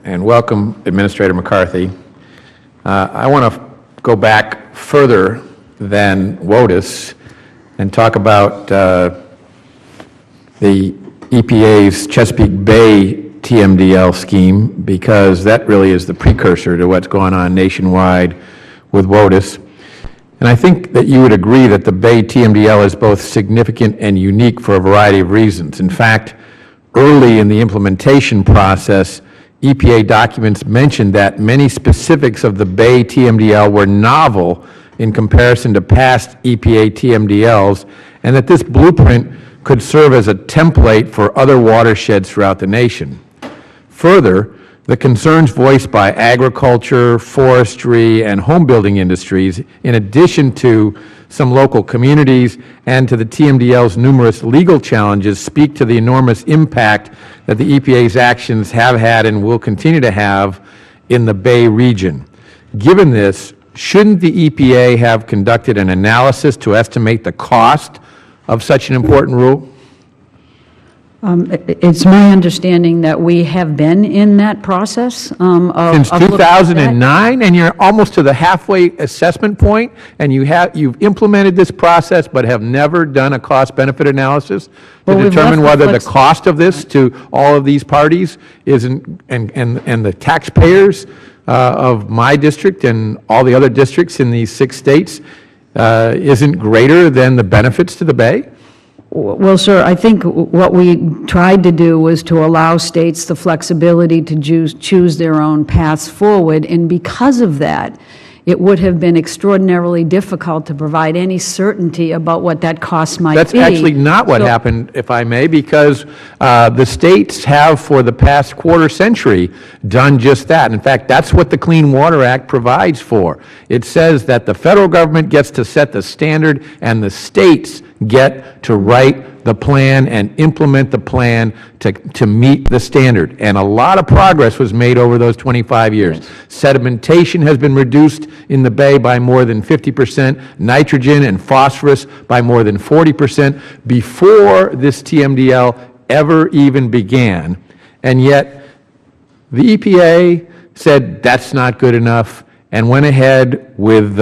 and welcome Administrator McCarthy. I want to go back further than WOTUS and talk about the EPA's Chesapeake Bay TMDL scheme, because that really is the precursor to what's going on nationwide with WOTUS. And I think that you would agree that the Bay TMDL is both significant and unique for a variety of reasons. In fact, early in the implementation process, EPA documents mentioned that many specifics of the Bay TMDL were novel in comparison to past EPA TMDLs, and that this blueprint could serve as a template for other watersheds throughout the nation. Further, the concerns voiced by agriculture, forestry, and home building industries, in addition to some local communities and to the TMDL's numerous legal challenges, speak to the enormous impact that the EPA's actions have had and will continue to have in the Bay region. Given this, shouldn't the EPA have conducted an analysis to estimate the cost of such an important rule? It's my understanding that we have been in that process since 2009, and you're almost to the halfway assessment point, and you've implemented this process but have never done a cost-benefit analysis to determine whether the cost of this to all of these parties isn't, and the taxpayers of my district and all the other districts in these 6 states isn't greater than the benefits to the Bay? Well, sir, I think what we tried to do was to allow states the flexibility to choose their own paths forward, and because of that, it would have been extraordinarily difficult to provide any certainty about what that cost might be. That's actually not what happened, if I may, because the states have for the past quarter century done just that. In fact, that's what the Clean Water Act provides for. It says that the federal government gets to set the standard and the states get to write the plan and implement the plan to meet the standard. And a lot of progress was made over those 25 years. Yes. Sedimentation has been reduced in the Bay by more than 50%, nitrogen and phosphorus by more than 40% before this TMDL ever even began. And yet the EPA said that's not good enough and went ahead with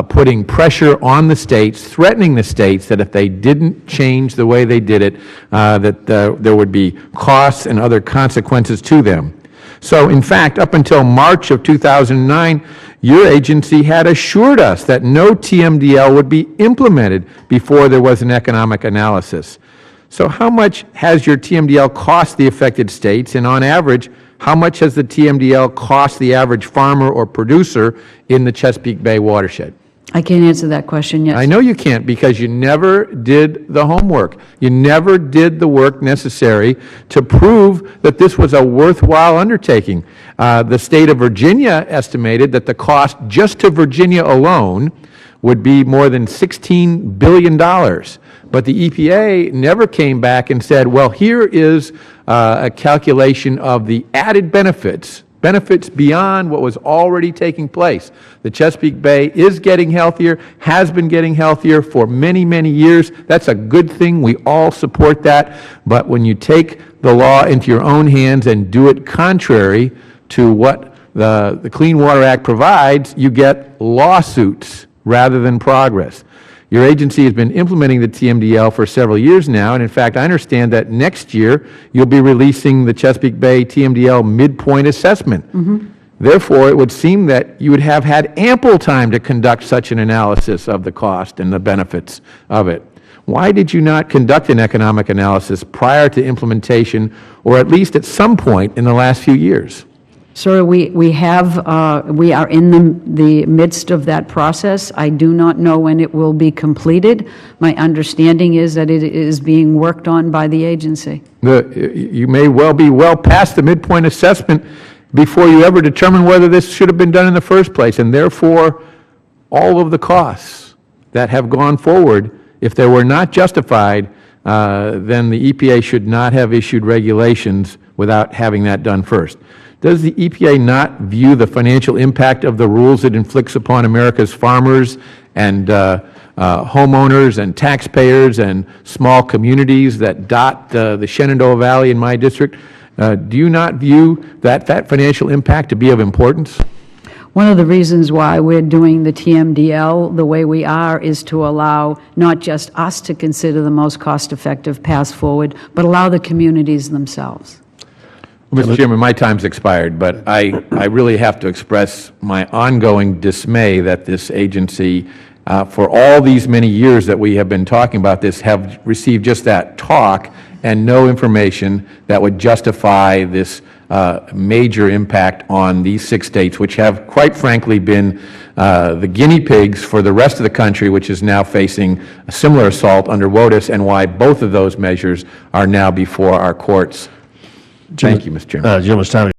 putting pressure on the states, threatening the states that if they didn't change the way they did it, that there would be costs and other consequences to them. So, in fact, up until March of 2009, your agency had assured us that no TMDL would be implemented before there was an economic analysis. So how much has your TMDL cost the affected states, and on average, how much has the TMDL cost the average farmer or producer in the Chesapeake Bay watershed? I can't answer that question yet. I know you can't, because you never did the homework. You never did the work necessary to prove that this was a worthwhile undertaking. The state of Virginia estimated that the cost just to Virginia alone would be more than $16 billion. But the EPA never came back and said, well, here is a calculation of the added benefits beyond what was already taking place. The Chesapeake Bay is getting healthier, has been getting healthier for many, many years. That's a good thing. We all support that. But when you take the law into your own hands and do it contrary to what the Clean Water Act provides, you get lawsuits rather than progress. Your agency has been implementing the TMDL for several years now, and in fact, I understand that next year you'll be releasing the Chesapeake Bay TMDL midpoint assessment. Therefore, it would seem that you would have had ample time to conduct such an analysis of the cost and the benefits of it. Why did you not conduct an economic analysis prior to implementation, or at least at some point in the last few years? Sir, we are in the midst of that process. I do not know when it will be completed. My understanding is that it is being worked on by the agency. You may well be well past the midpoint assessment before you ever determine whether this should have been done in the first place, and therefore all of the costs that have gone forward, if they were not justified, then the EPA should not have issued regulations without having that done first. Does the EPA not view the financial impact of the rules it inflicts upon America's farmers and homeowners and taxpayers and small communities that dot the Shenandoah Valley in my district? Do you not view that financial impact to be of importance? One of the reasons why we're doing the TMDL the way we are is to allow not just us to consider the most cost-effective path forward, but allow the communities themselves. Well, Mr. Chairman, my time's expired, but I really have to express my ongoing dismay that this agency, for all these many years that we have been talking about this, have received just that talk and no information that would justify this major impact on these 6 states, which have, quite frankly, been the guinea pigs for the rest of the country, which is now facing a similar assault under WOTUS, and why both of those measures are now before our courts. Thank you, Mr. Chairman. Gentleman's time